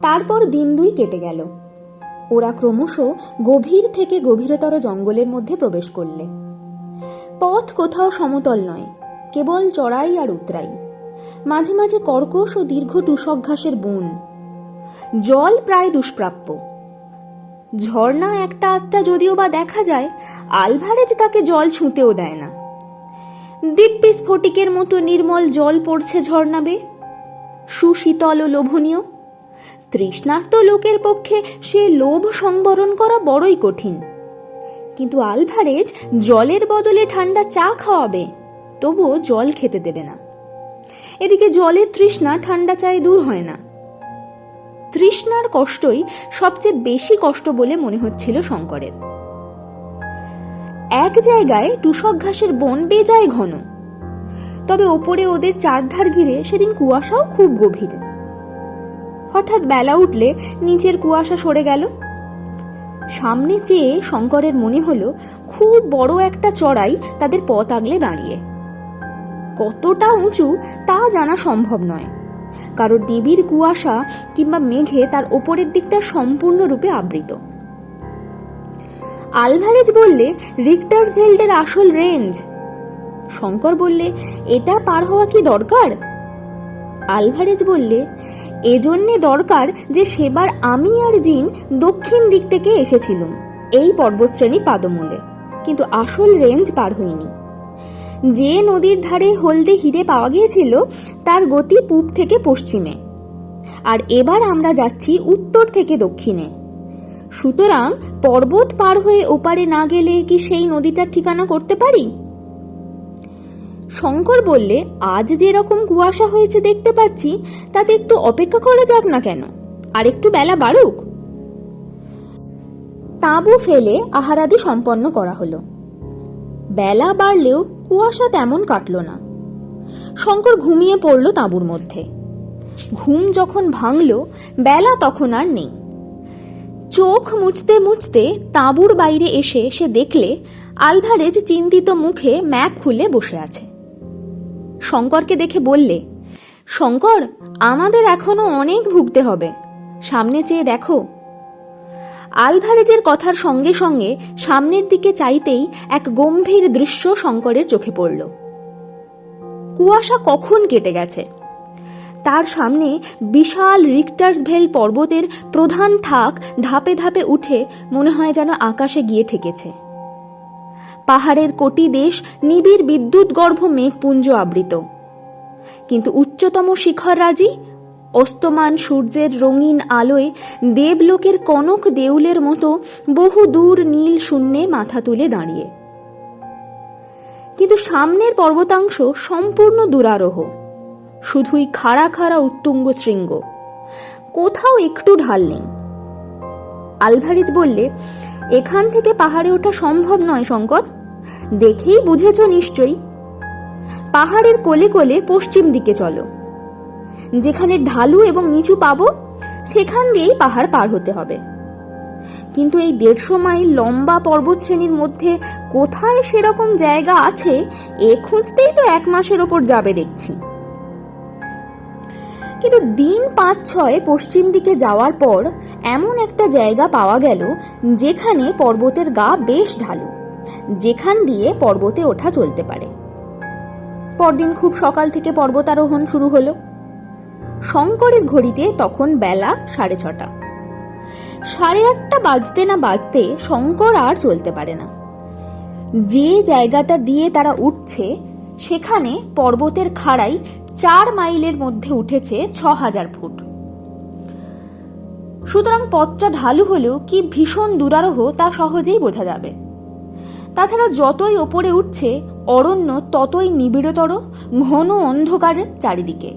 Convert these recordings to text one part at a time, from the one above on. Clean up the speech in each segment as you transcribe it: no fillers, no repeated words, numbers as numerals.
তারপর দিন দুই কেটে গেল। ওরা ক্রমশ গভীর থেকে গভীরতর জঙ্গলের মধ্যে প্রবেশ করলে। পথ কোথাও সমতল নয়, কেবল চড়াই আর উতরাই, মাঝে মাঝে কর্কশ ও দীর্ঘ টুসক ঘাসের বন। জল প্রায় দুষ্প্রাপ্য। ঝর্ণা একটা আধটা যদিও বা দেখা যায়, আলভারেজ তাকে জল ছুঁতেও দেয় না। দিব্যি স্ফটিকের মতো নির্মল জল পড়ছে ঝর্ণা বেয়ে, সুশীতল ও লোভনীয়। তৃষ্ণার্ত লোকের পক্ষে সে লোভ সংবরণ করা বড়ই কঠিন। কিন্তু আলভারেজ জলের বদলে ঠান্ডা চা খাওয়াবে, তবুও জল খেতে দেবে না। এদিকে জলের তৃষ্ণা ঠান্ডা চায়ে দূর হয় না। তৃষ্ণার কষ্টই সবচেয়ে বেশি কষ্ট বলে মনে হচ্ছিল শঙ্করের। এক জায়গায় টুসক ঘাসের বন বেজায় ঘন, তবে ওপরে ওদের চারধার ঘিরে সেদিন কুয়াশাও খুব গভীর। হঠাৎ বেলা উঠলে নিচের কুয়াশা সরে গেল। সামনে চেয়ে শঙ্করের মনে হলো খুব বড় একটা চড়াই তাদের পথ আগলে দাঁড়িয়ে। কতটা উঁচু তা জানা সম্ভব নয়, কারণ নিবিড় কুয়াশা কিংবা মেঘে তার ওপরের দিকটা সম্পূর্ণরূপে আবৃত। আলভারেজ বললে, রিক্টার্সভেল্ডের আসল রেঞ্জ। শঙ্কর বললে, এটা পার হওয়া কি দরকার? আলভারেজ বললে, এজন্যে দরকার যে সেবার আমি আর জিন দক্ষিণ দিক থেকে এসেছিলাম এই পর্বতশ্রেণী পাদমূলে, কিন্তু আসল রেঞ্জ পার হইনি। যে নদীর ধারে হলদে হিরে পাওয়া গিয়েছিল তার গতি পূব থেকে পশ্চিমে, আর এবার আমরা যাচ্ছি উত্তর থেকে দক্ষিণে। সুতরাং পর্বত পার হয়ে ওপারে না গেলে কি সেই নদীটার ঠিকানা করতে পারি? শঙ্কর বললে, আজ যেরকম কুয়াশা হয়েছে দেখতে পাচ্ছি, তাতে একটু অপেক্ষা করা যাক না কেন, আর একটু বেলা বাড়ুক। তাঁবু ফেলে আহারাদি সম্পন্ন করা হলো। বেলা বাড়লেও কুয়াশা তেমন কাটল না। শঙ্কর ঘুমিয়ে পড়ল তাঁবুর মধ্যে। ঘুম যখন ভাঙল, বেলা তখন আর নেই। চোখ মুছতে মুছতে তাঁবুর বাইরে এসে সে দেখলে আলভারেজ চিন্তিত মুখে ম্যাপ খুলে বসে আছে। শঙ্করকে দেখে বললে, শঙ্কর, আমাদের এখনো অনেক ভুগতে হবে, সামনে চেয়ে দেখো। আলভারেজের কথার সঙ্গে সঙ্গে সামনের দিকে চাইতেই এক গম্ভীর দৃশ্য শঙ্করের চোখে পড়ল। কুয়াশা কখন কেটে গেছে। তার সামনে বিশাল রিক্টার্সভেল্ড পর্বতের প্রধান ঠাক ধাপে ধাপে উঠে মনে হয় যেন আকাশে গিয়ে ঠেকেছে। পাহাড়ের কোটি দেশ নিবিড় বিদ্যুৎ গর্ভ মেঘপুঞ্জ আবৃত, কিন্তু উচ্চতম শিখররাজি অস্তমান সূর্যের রঙিন আলোয় দেবলোকের কনক দেউলের মতো বহু দূর নীল শূন্যে মাথা তুলে দাঁড়িয়ে। কিন্তু সামনের পর্বতাংশ সম্পূর্ণ দুরারোহ, শুধুই খাড়া খাড়া উত্তুঙ্গ শৃঙ্গ, কোথাও একটু ঢাল নেই। আলভারেজ বললে, এখান থেকে পাহাড়ে ওঠা সম্ভব নয় শঙ্কর, দেখেই বুঝেছ নিশ্চয়ই। পাহাড়ের কোলে কোলে পশ্চিম দিকে চলো, যেখানে ঢালু এবং নিচু পাবো সেখান দিয়েই পাহাড় পার হতে হবে। কিন্তু এই 150 মাইল লম্বা পর্বত শ্রেণীর মধ্যে কোথায় সেরকম জায়গা আছে, এ খুঁজতেই তো 1 মাসের ওপর যাবে দেখছি। কিন্তু দিন 5-6 পশ্চিম দিকে যাওয়ার পর এমন একটা জায়গা পাওয়া গেল যেখানে পর্বতের গা বেশ ঢালু, যেখান দিয়ে পর্বতে ওঠা চলতে পারে। পরদিন খুব সকাল থেকে পর্বতারোহণ শুরু হলো। শঙ্করের ঘড়িতে তখন বেলা 6:30। 8:30 বাজতে না বাজতে শঙ্কর আর চলতে পারে না। যে জায়গাটা দিয়ে তারা উঠছে সেখানে পর্বতের খাড়াই 4 মাইলের মধ্যে উঠেছে 6000 ফুট। সুতরাং পথটা ঢালু হলেও কি ভীষণ দুরারোহ তা সহজেই বোঝা যাবে। তাছাড়া যতই ওপরে উঠছে অরণ্য ততই নিবিড়তর, ঘন অন্ধকারের চারিদিকে।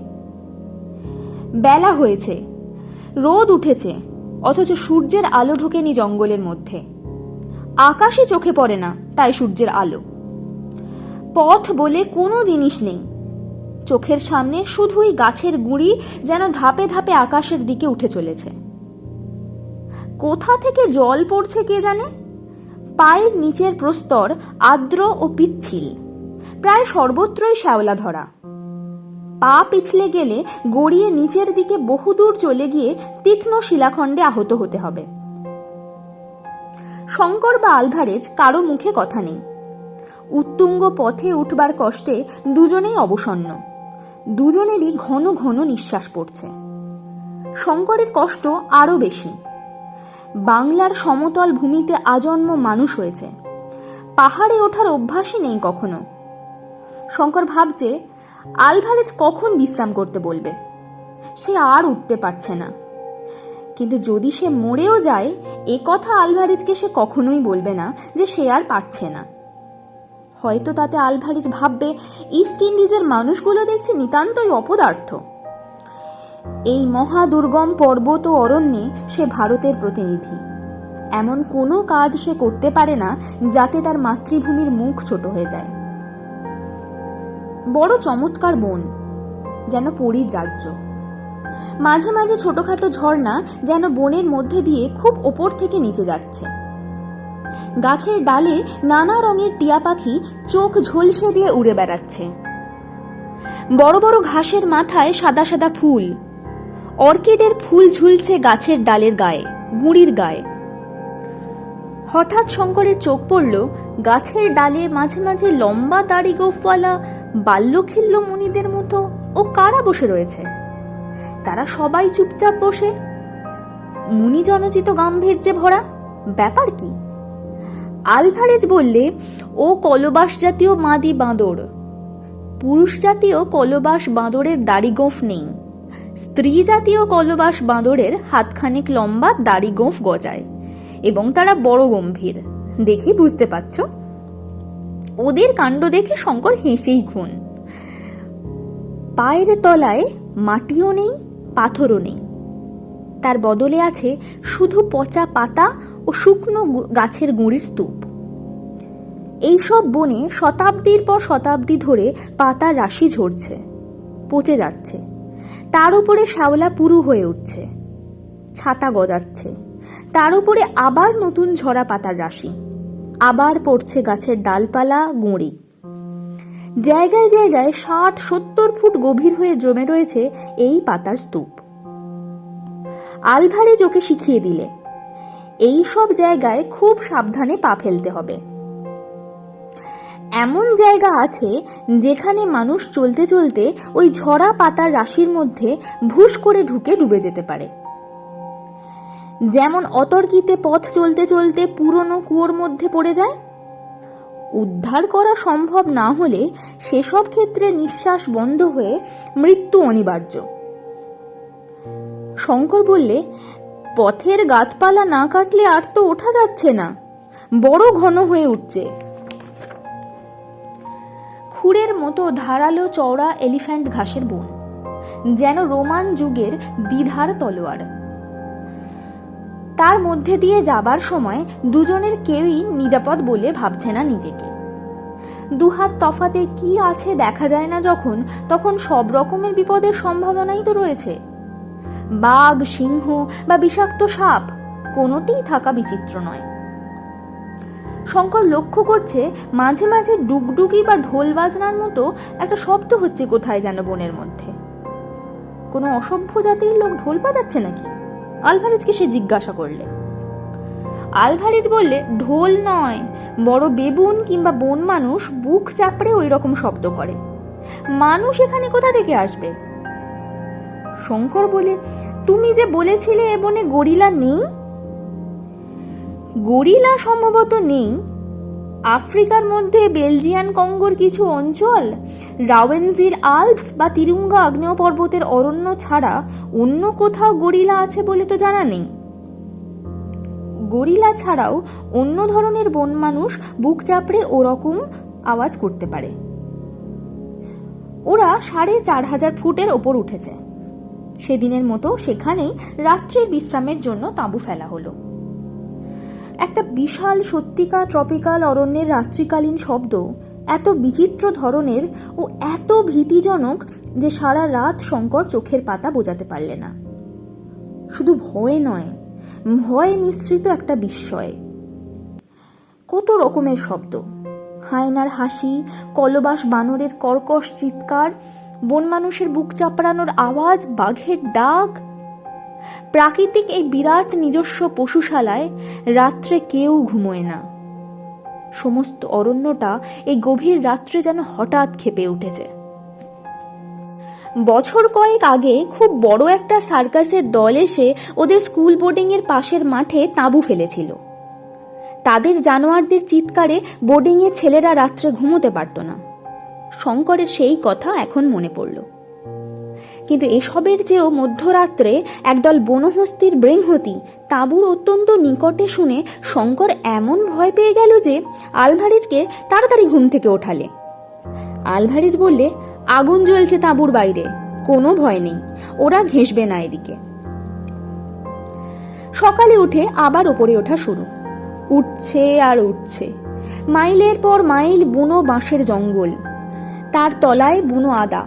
বেলা হয়েছে, রোদ উঠেছে, অথচ সূর্যের আলো ঢোকেনি জঙ্গলের মধ্যে। আকাশে চোখে পড়ে না তাই সূর্যের আলো। পথ বলে কোনো জিনিস নেই। চোখের সামনে শুধুই গাছের গুঁড়ি যেন ধাপে ধাপে আকাশের দিকে উঠে চলেছে। কোথা থেকে জল পড়ছে কে জানে। পায়ের নিচের প্রস্তর আর্দ্র ও পিচ্ছিল, প্রায় সর্বত্রই শ্যাওলা ধরা। পা পিছলে গেলে গড়িয়ে নিচের দিকে বহুদূর চলে গিয়ে তীক্ষ্ণ শিলাখণ্ডে আহত হতে হবে। শঙ্কর বা আলভারেজ কারো মুখে কথা নেই। উত্তুঙ্গ পথে উঠবার কষ্টে দুজনেই অবসন্ন, দুজনেরই ঘন ঘন নিঃশ্বাস পড়ছে। শঙ্করের কষ্ট আরো বেশি। বাংলার সমতল ভূমিতে আজন্ম মানুষ হয়েছে, পাহাড়ে ওঠার অভ্যাসই নেই কখনো। শঙ্কর ভাবছে আলভারেজ কখন বিশ্রাম করতে বলবে। সে আর উঠতে পারছে না। কিন্তু যদি সে মরেও যায়, এ কথা আলভারেজকে সে কখনোই বলবে না যে সে আর পারছে না। হয়তো তাতে আলভারেজ ভাববে, ইস্ট ইন্ডিজের মানুষগুলো দেখছি নিতান্তই অপদার্থ। এই মহা দুর্গম পর্বত ও অরণ্যে সে ভারতের প্রতিনিধি। এমন কোনো কাজ সে করতে পারে না যাতে তার মাতৃভূমির মুখ ছোট হয়ে যায়। বড় চমৎকার বন, যেন পরীর রাজ্য। মাঝে মাঝে ছোটখাটো ঝর্ণা যেন বনের মধ্যে দিয়ে খুব ওপর থেকে নিচে যাচ্ছে। গাছের ডালে নানা রঙের টিয়া পাখি চোখ ঝলসে দিয়ে উড়ে বেড়াচ্ছে। বড় বড় ঘাসের মাথায় সাদা সাদা ফুল, অর্কিডের ফুল ঝুলছে গাছের ডালের গায়ে, গুঁড়ির গায়ে। হঠাৎ শঙ্করের চোখ পড়ল গাছের ডালে মাঝে মাঝে লম্বা দাড়ি গোফওয়ালা বাল্যখিল্য মুনিদের মতো ও কারা বসে রয়েছে। তারা সবাই চুপচাপ বসে, মুনি জনচিত গাম্ভীর্যে ভরা। ব্যাপার কি? আলভারেজ বললে, ও কলবাস জাতীয় মাদি বাঁদর। পুরুষ জাতীয় কলবাস বাঁদরের দাড়ি গোঁফ নেই, স্ত্রী জাতীয় কলবাস বাঁদরের হাতখানেক লম্বা দাড়ি গোঁফ গজায় এবং তারা বড় গম্ভীর। দেখে বুঝতে পারছ? ওদের কাণ্ড দেখে শঙ্কর হেসেই খুন। পায়ের তলায় মাটিও নেই, পাথরও নেই। তার বদলে আছে শুধু পচা পাতা ও শুকনো গাছের গুঁড়ির স্তূপ। এইসব বনে শতাব্দীর পর শতাব্দী ধরে পাতার রাশি ঝরছে, পচে যাচ্ছে। তার উপরে শ্যাওলা পুরু হয়ে উঠছে, ছাতা গজাচ্ছে। তার উপরে আবার নতুন ঝরা পাতার রাশি, আবার পড়ছে গাছের ডালপালা, গুঁড়ি। জায়গায় জায়গায় 60-70 ফুট গভীর হয়ে জমে রয়েছে এই পাতার স্তূপ। আলভারেজ ওকে শিখিয়ে দিলে, এই সব জায়গায় খুব সাবধানে পা ফেলতে হবে। এমন জায়গা আছে যেখানে মানুষ চলতে চলতে ওই ঝরা পাতার রাশির মধ্যে ভুস করে ঢুকে ডুবে যেতে পারে। যেমন অতর্কিতে পথ চলতে চলতে পুরনো কুয়োর মধ্যে পড়ে যায়। উদ্ধার করা সম্ভব না হলে সেসব ক্ষেত্রে নিঃশ্বাস বন্ধ হয়ে মৃত্যু অনিবার্য। শঙ্কর বললে, পথের গাছপালা না কাটলে আর তো ওঠা যাচ্ছে না, বড় ঘন হয়ে উঠছে। খুরের মতো ধারালো চওড়া এলিফ্যান্ট ঘাসের বন, যেন রোমান যুগের দ্বিধার তলোয়ার। তার মধ্যে দিয়ে যাবার সময় দুজনের কেউই নিরাপদ বলে ভাবছে না নিজেকে। দুহাত তফাতে কি আছে দেখা যায় না যখন, তখন সব রকমের বিপদের সম্ভাবনাই তো রয়েছে। বাঘ, সিংহ বা বিষাক্ত সাপ কোনোটিই থাকা বিচিত্র নয়। শঙ্কর লক্ষ্য করছে মাঝে মাঝে ডুগডুগি বা ঢোল বাজনার মতো একটা শব্দ হচ্ছে কোথায় যেন বনের মধ্যে। কোনো অসভ্য জাতির লোক ঢোল বাজাচ্ছে নাকি? আলভারেজকে সে জিজ্ঞাসা করলে। আলভারেজ বললে, ঢোল নয়, বড় বেবুন কিংবা বন মানুষ বুক চাপড়ে ওই রকম শব্দ করে। মানুষ এখানে কোথা থেকে আসবে? শঙ্কর বলে, তুমি যে বলেছিলে এ বনে গরিলা নেই। গরিলা সম্ভবত নেই। আফ্রিকার মধ্যে বেলজিয়ান কঙ্গোর কিছু অঞ্চল, রাওয়েনজির আল্পস বা তিরুঙ্গা আগ্নেয় পর্বতের অরণ্য ছাড়া অন্য কোথাও গরিলা আছে বলে তো জানা নেই। গরিলা ছাড়াও অন্য ধরনের বন মানুষ বুক চাপড়ে ওরকম আওয়াজ করতে পারে। ওরা 4500 ফুটের ওপর উঠেছে। সেদিনের মতো সেখানেই রাত্রির বিশ্রামের জন্য তাঁবু ফেলা হলো। একটা বিশাল সত্যিকার ট্রপিক্যাল অরণ্যের রাত্রিকালীন শব্দ এত বিচিত্র ধরনের ও এত ভীতিজনক যে সারা রাত শঙ্কর চোখের পাতা বোঝাতে পারলে না। শুধু ভয় নয়, ভয় মিশ্রিত একটা বিস্ময়। কত রকমের শব্দ, হায়নার হাসি, কলবাস বানরের কর্কশ চিৎকার, বন মানুষের বুক চাপড়ানোর আওয়াজ, বাঘের ডাক। প্রাকৃতিক এই বিরাট নিজস্ব পশুশালায় রাত্রে কেউ ঘুমোয় না। সমস্ত অরণ্যটা এই গভীর রাত্রে যেন হঠাৎ ক্ষেপে উঠেছে। বছর কয়েক আগে খুব বড় একটা সার্কাসের দল এসে ওদের স্কুল বোর্ডিং এর পাশের মাঠে তাঁবু ফেলেছিল। তাদের জানোয়ারদের চিৎকারে বোর্ডিং এর ছেলেরা রাত্রে ঘুমোতে পারত না। শঙ্করের সেই কথা এখন মনে পড়ল। কিন্তু এসবের চেয়েও মধ্যরাত্রে একদল বনহস্তির বৃংহতী তাঁবুর অত্যন্ত নিকটে শুনে শঙ্কর এমন ভয় পেয়ে গেল যে আলভারেজকে তাড়াতাড়ি ঘুম থেকে ওঠালে। আলভারেজ বললে, আগুন জ্বলছে তাঁবুর বাইরে, কোনো ভয় নেই, ওরা ঘেঁষবে না এদিকে। সকালে উঠে আবার ওপরে ওঠা শুরু। উঠছে আর উঠছে, মাইলের পর মাইল বুনো বাঁশের জঙ্গল, তার তলায় বুনো আদা।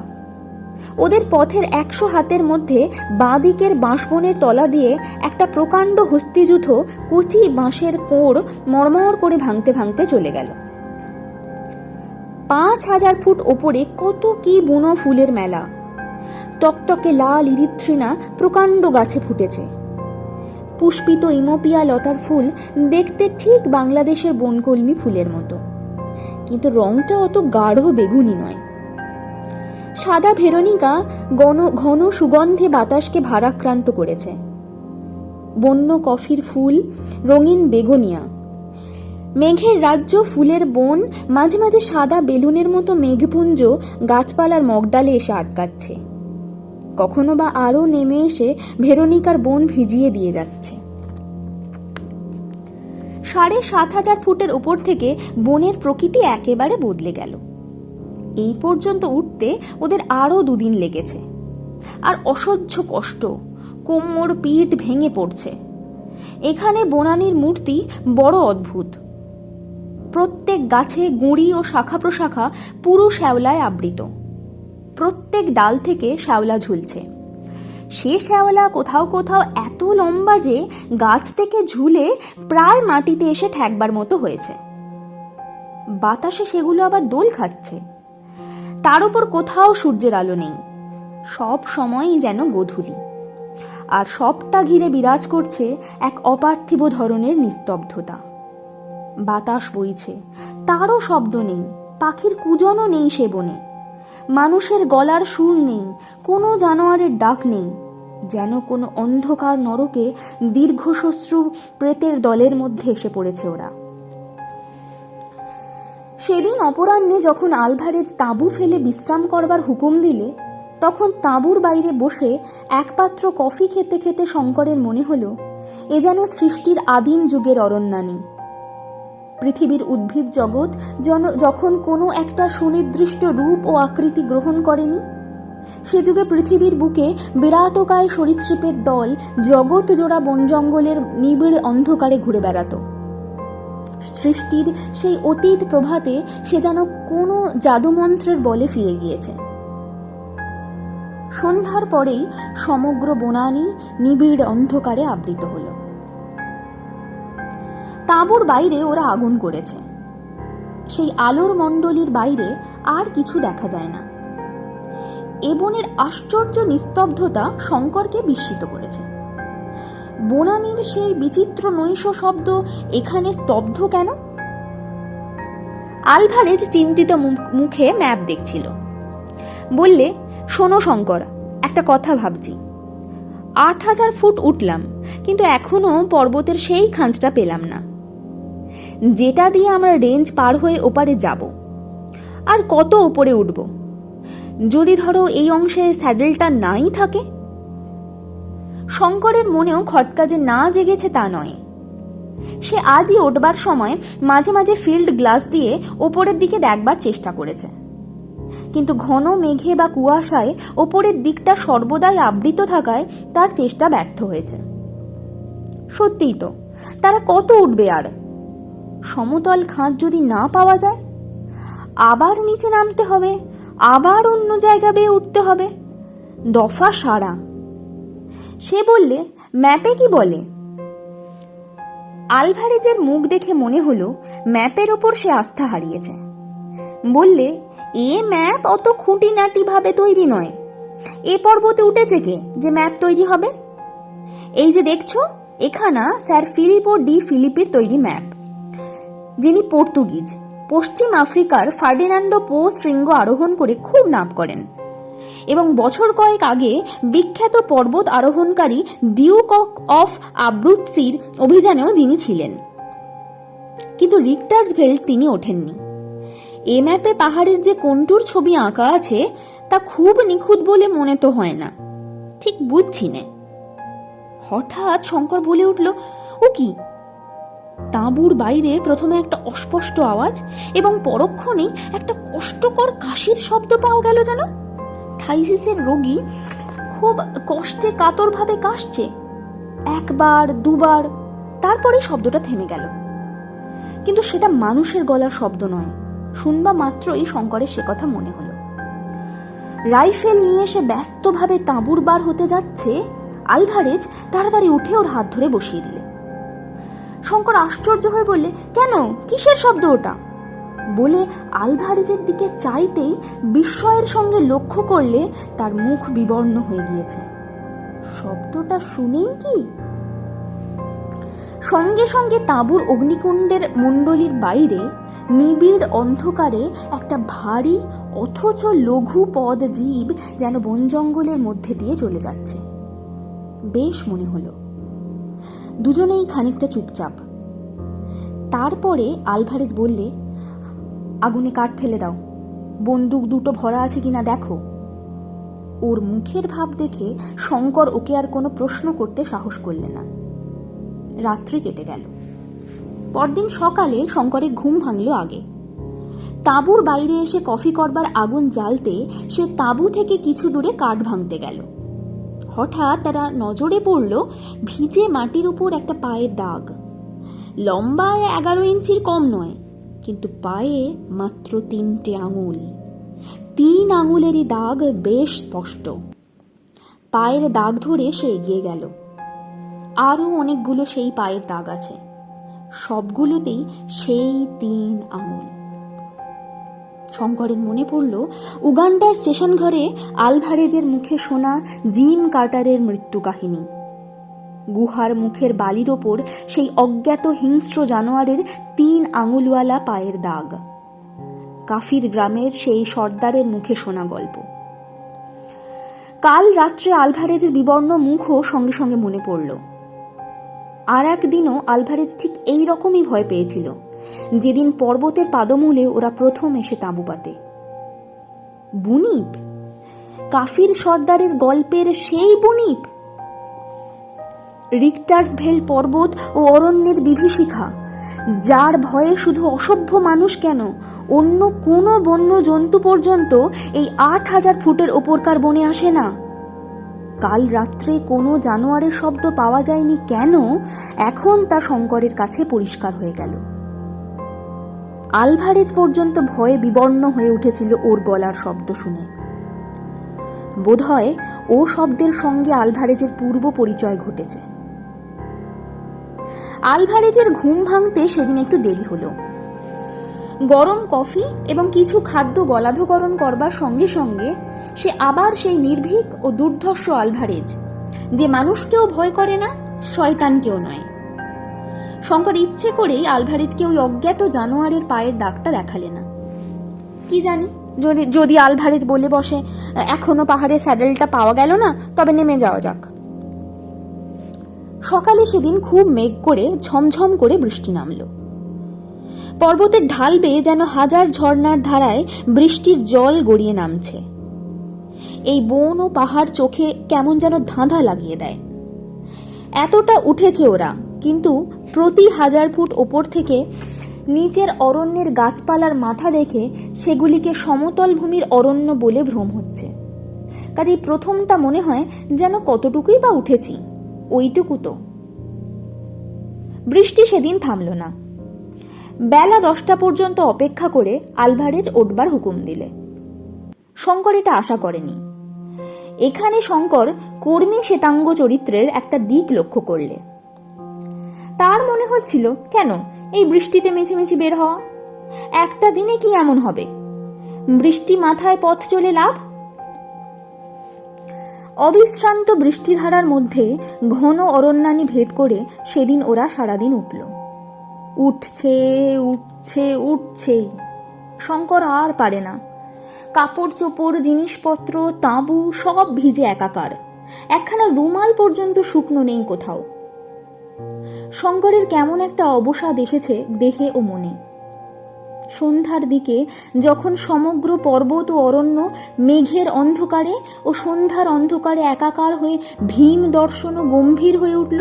ওদের পথের 100 হাতের মধ্যে বাঁ দিকের বাঁশবনের তলা দিয়ে একটা প্রকাণ্ড হস্তিযূথ কচি বাঁশের কোড় মরমর করে ভাঙতে ভাঙতে চলে গেল। 5000 ফুট ওপরে কত কি বুনো ফুলের মেলা। টকটকে লাল ইরিথ্রিনা প্রকাণ্ড গাছে ফুটেছে। পুষ্পিত ইমোপিয়া লতার ফুল দেখতে ঠিক বাংলাদেশের বনকলমি ফুলের মতো, কিন্তু রংটা অত গাঢ় বেগুনি নয়। সাদা ভেরোনিকা ঘন সুগন্ধে বাতাসকে ভারাক্রান্ত করেছে। বন্য কফির ফুল, রঙিন বেগোনিয়া, মেঘের রাজ্য ফুলের বন, মাঝে মাঝে সাদা বেলুনের মতো মেঘপুঞ্জ গাছপালার মগডালে এসে আটকাচ্ছে। কখনো বা আরো নেমে এসে ভেরোনিকার বন ভিজিয়ে দিয়ে যাচ্ছে। 7500 ফুটের উপর থেকে বনের প্রকৃতি একেবারে বদলে গেল। এই পর্যন্ত উঠতে ওদের আরো 2 দিন লেগেছে। আর অসহ্য কষ্ট, কোমর পিঠ ভেঙে পড়ছে। এখানে বনানীর মূর্তি বড় অদ্ভুত। প্রত্যেক গাছে গুঁড়ি ও শাখা প্রশাখা পুরু শ্যাওলায় আবৃত। প্রত্যেক ডাল থেকে শ্যাওলা ঝুলছে। সে শ্যাওলা কোথাও কোথাও এত লম্বা যে গাছ থেকে ঝুলে প্রায় মাটিতে এসে ঠেকবার মতো হয়েছে। বাতাসে সেগুলো আবার দোল খাচ্ছে। তার উপর কোথাও সূর্যের আলো নেই, সব সময়ই যেন গোধূলি। আর সবটা ঘিরে বিরাজ করছে এক অপার্থিব ধরনের নিস্তব্ধতা। বাতাস বইছে, তারও শব্দ নেই, পাখির কুজনও নেই সে বনে। মানুষের গলার সুর নেই, কোনো জানোয়ারের ডাক নেই। যেন কোনো অন্ধকার নরকে দীর্ঘশ্মশ্রু প্রেতের দলের মধ্যে এসে পড়েছে ওরা। সেদিন অপরাহ্নে যখন আলভারেজ তাঁবু ফেলে বিশ্রাম করবার হুকুম দিলে, তখন তাঁবুর বাইরে বসে এক পাত্র কফি খেতে খেতে শঙ্করের মনে হলো এ যেন সৃষ্টির আদিম যুগের অরণ্যানী। পৃথিবীর উদ্ভিদ জগৎ যখন কোনো একটা সুনির্দিষ্ট রূপ ও আকৃতি গ্রহণ করেনি, সে যুগে পৃথিবীর বুকে বিরাটকায় সরীসৃপের দল জগৎ জোড়া বন জঙ্গলের নিবিড় অন্ধকারে ঘুরে বেড়াত। সৃষ্টির সেই অতীত প্রভাতে সে যেন কোনো জাদুমন্ত্রের বলে ফিরে গিয়েছে। সন্ধ্যার পরেই সমগ্র বনানী নিবিড় অন্ধকারে আবৃত হল। তাঁবুর বাইরে ওরা আগুন করেছে। সেই আলোর মণ্ডলীর বাইরে আর কিছু দেখা যায় না। এ বনের আশ্চর্য নিস্তব্ধতা শঙ্করকে বিস্মিত করেছে। বনানীর সেই বিচিত্র নৈশ শব্দ এখানে স্তব্ধ কেন? আলভারেজ চিন্তিত মুখে ম্যাপ দেখছিল। বললে, শোনো শঙ্কর, একটা কথা ভাবছি। 8000 ফুট উঠলাম, কিন্তু এখনো পর্বতের সেই খাঁজটা পেলাম না, যেটা দিয়ে আমরা রেঞ্জ পার হয়ে ওপারে যাব। আর কত ওপরে উঠব? যদি ধরো এই অংশে স্যাডেলটা নাই থাকে। শঙ্করের মনেও খটকা যে না জেগেছে তা নয়। সে আজই উঠবার সময় মাঝে মাঝে ফিল্ড গ্লাস দিয়ে ওপরের দিকে দেখবার চেষ্টা করেছে, কিন্তু ঘন মেঘে বা কুয়াশায় ওপরের দিকটা সর্বদাই আবৃত থাকায় তার চেষ্টা ব্যর্থ হয়েছে। সত্যিই তো, তারা কত উঠবে আর? সমতল খাঁজ যদি না পাওয়া যায়, আবার নিচে নামতে হবে, আবার অন্য জায়গা বেয়ে উঠতে হবে, দফা সারা। সে বললে, ম্যাপে কি বলে? আলভারেজের মুখ দেখে মনে হলো ম্যাপের ওপর সে আস্থা হারিয়েছে। বললে, এ ম্যাপ অত খুঁটিনাটি ভাবে তৈরি নয়। এ পর্বতে উঠেছে কে যে ম্যাপ তৈরি হবে? এই যে দেখছো, এখানা স্যার ফিলিপো ডি ফিলিপের তৈরি ম্যাপ, যিনি পর্তুগিজ। পশ্চিম আফ্রিকার ফার্ডিনান্ডো পো শৃঙ্গ আরোহণ করে খুব নাম করেন এবং বছর কয়েক আগে বিখ্যাত পর্বত আরোহণকারী ডিউক অফ আব্রুৎসির অভিযানেও যিনি ছিলেন। কিন্তু রিক্টার্সভেল্ড তিনি ওঠেননি। এ ম্যাপে পাহাড়ের যে কন্টুর ছবি আঁকা আছে তা খুব নিখুঁত বলে মনে তো হয় না, ঠিক বুঝছি না। হঠাৎ শঙ্কর বলে উঠল, ও কি! তাঁবুর বাইরে প্রথমে একটা অস্পষ্ট আওয়াজ এবং পরক্ষণেই একটা কষ্টকর কাশির শব্দ পাওয়া গেল, যেন থাইসিসের রোগী খুব কষ্টে কাতরভাবে কাশছে। একবার দুবার, তারপরে শব্দটা থেমে গেল। কিন্তু সেটা মানুষের গলার শব্দ নয়। শুনবা মাত্রই শঙ্করের সে কথা মনে হলো। রাইফেল নিয়ে সে ব্যস্তভাবে তাঁবুর বার হতে যাচ্ছে, আলভারেজ তাড়াতাড়ি উঠে ওর হাত ধরে বসিয়ে দিলে। শঙ্কর আশ্চর্য হয়ে বললে, কেন, কিসের শব্দ ওটা? বলে আলভারেজের দিকে চাইতেই বিস্ময়ের সঙ্গে লক্ষ্য করলে তার মুখ বিবর্ণ হয়ে গিয়েছে। শব্দটা শুনেই কি সঙ্গে সঙ্গে তাঁবুর অগ্নিকুণ্ডের মণ্ডলীর বাইরে নিবিড় অন্ধকারে একটা ভারী অথচ লঘু পদ জীব যেন বন জঙ্গলের মধ্যে দিয়ে চলে যাচ্ছে। বেশ মনে হলো। দুজনেই খানিকটা চুপচাপ। তারপরে আলভারেজ বললে, আগুনে কাঠ ফেলে দাও, বন্দুক দুটো ভরা আছে কিনা দেখো। ওর মুখের ভাব দেখে শঙ্কর ওকে আর কোনো প্রশ্ন করতে সাহস করলে না। রাত্রি কেটে গেল। পরদিন সকালে শঙ্করের ঘুম ভাঙল আগে। তাঁবুর বাইরে এসে কফি করবার আগুন জ্বালতে সে তাঁবু থেকে কিছু দূরে কাঠ ভাঙতে গেল। হঠাৎ তারা নজরে পড়ল ভিজে মাটির উপর একটা পায়ের দাগ। লম্বায় 11 ইঞ্চির কম নয়, কিন্তু পায়ে মাত্র 3টে আঙুল। 3 আঙুলেরই দাগ বেশ স্পষ্ট। পায়ের দাগ ধরে সে এগিয়ে গেল। আরো অনেকগুলো সেই পায়ের দাগ আছে, সবগুলোতেই সেই 3 আঙুল। শঙ্করের মনে পড়ল উগান্ডার স্টেশন ঘরে আলভারেজের মুখে শোনা জিম কার্টারের মৃত্যু কাহিনী। গুহার মুখের বালির ওপর সেই অজ্ঞাত হিংস্র জানোয়ারের 3 আঙুলওয়ালা পায়ের দাগ। কাফির গ্রামের সেই সর্দারের মুখে শোনা গল্প। কাল রাত্রে আলভারেজের বিবর্ণ মুখও সঙ্গে সঙ্গে মনে পড়ল। আর একদিনও আলভারেজ ঠিক এই রকমই ভয় পেয়েছিল, যেদিন পর্বতের পাদমূলে ওরা প্রথম এসে তাঁবু পাতে। বুনিপ, কাফির সর্দারের গল্পের সেই বুনিপ। রিক্টার্সভেল্ড পর্বত ও অরণ্যের বিভীষিকা, যার ভয়ে শুধু অসভ্য মানুষ কেন, অন্য কোনো বন্য জন্তু পর্যন্ত এই 8000 ফুটের ওপরকার বনে আসে না। কাল রাত্রে কোনো জানোয়ারের শব্দ পাওয়া যায়নি কেন, এখন তা শঙ্করের কাছে পরিষ্কার হয়ে গেল। আলভারেজ পর্যন্ত ভয়ে বিবর্ণ হয়ে উঠেছিল ওর গলার শব্দ শুনে। বোধহয় ও শব্দের সঙ্গে আলভারেজের পূর্ব পরিচয় ঘটেছে। আলভারেজের ঘুম ভাঙতে সেদিন একটু দেরি হলো। গরম কফি এবং কিছু খাদ্য গলাধকরণ করবার সঙ্গে সঙ্গে সে আবার সেই নির্ভীক ও দুর্ধর্ষ আলভারেজ, যে মানুষকেও ভয় করে না, শয়তানকেও নয়। শঙ্কর ইচ্ছে করেই আলভারেজকে ওই অজ্ঞাত জানোয়ারের পায়ের দাগটা দেখালে না। কি জানি, যদি আলভারেজ বলে বসে, এখনো পাহাড়ের স্যাডেলটা পাওয়া গেল না, তবে নেমে যাওয়া যাক। সকালে সেদিন খুব মেঘ করে ঝমঝম করে বৃষ্টি নামলো। পর্বতের ঢাল বেয়ে যেন হাজার ঝর্ণার ধারায় বৃষ্টির জল গড়িয়ে নামছে। এই বন ও পাহাড় চোখে কেমন যেন ধাঁধা লাগিয়ে দেয়। এতটা উঠেছে ওরা, কিন্তু প্রতি 1000 ফুট ওপর থেকে নিচের অরণ্যের গাছপালার মাথা দেখে সেগুলিকে সমতল ভূমির অরণ্য বলে ভ্রম হচ্ছে। কাজেই প্রথমটা মনে হয় যেন কতটুকুই বা উঠেছি, ওইটুকু তো। বৃষ্টি সেদিন থামল না। বেলা 10টা পর্যন্ত অপেক্ষা করে আলভারেজ ওঠবার হুকুম দিলে। শঙ্কর এটা আশা করেনি। এখানে শঙ্কর কর্মী শ্বেতাঙ্গ চরিত্রের একটা দিক লক্ষ্য করলে। তার মনে হচ্ছিল, কেন এই বৃষ্টিতে মিছিমিছি বের হওয়া, একটা দিনে কি এমন হবে? বৃষ্টি মাথায় পথ চলে লাভ। অবিশ্রান্ত বৃষ্টিধারার মধ্যে ঘন অরণ্যানী ভেদ করে সেদিন ওরা সারাদিন উঠল। উঠছে উঠছে উঠছে, শঙ্কর আর পারে না। কাপড় চোপড়, জিনিসপত্র, তাঁবু সব ভিজে একাকার। একখানা রুমাল পর্যন্ত শুকনো নেই কোথাও। শঙ্করের কেমন একটা অবসাদ এসেছে দেহে ও মনে। সন্ধ্যার দিকে যখন সমগ্র পর্বত ও অরণ্য মেঘের অন্ধকারে ও সন্ধ্যার অন্ধকারে একাকার হয়ে ভীম দর্শন ও গম্ভীর হয়ে উঠল,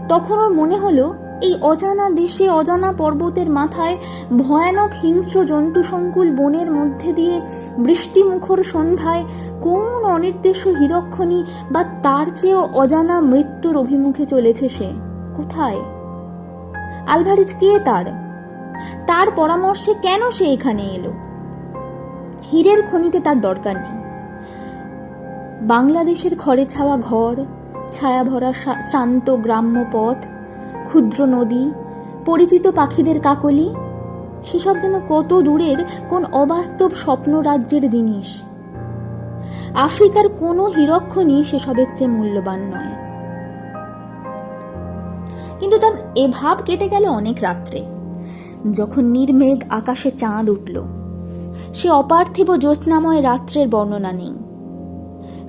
তখন ওর মনে হলো এই অজানা দেশে, অজানা পর্বতের মাথায়, ভয়ানক হিংস্র জন্তু সংকুল বনের মধ্যে দিয়ে বৃষ্টিমুখর সন্ধ্যায় কোন অনির্দেশ্য হিরক্ষণী বা তার চেয়েও অজানা মৃত্যুর অভিমুখে চলেছে সে। কোথায়? আলভারেজ কে তার পরামর্শে কেন সে এখানে এলো? হীরের খনিতে তার দরকার নেই। বাংলাদেশের খড়ে ছাওয়া ঘর, ছায়া ভরা শান্ত গ্রাম্য পথ, ক্ষুদ্র নদী, পরিচিত পাখিদের কাকলি, সেসব যেন কত দূরের কোন অবাস্তব স্বপ্ন রাজ্যের জিনিস। আফ্রিকার কোনো হিরক্ষণী সেসবের চেয়ে মূল্যবান নয়। কিন্তু তার এ ভাব কেটে গেল অনেক রাত্রে, যখন নির্মেঘ আকাশে চাঁদ উঠল। সে অপার্থিব জ্যোৎস্নাময় রাত্রের বর্ণনা নেই।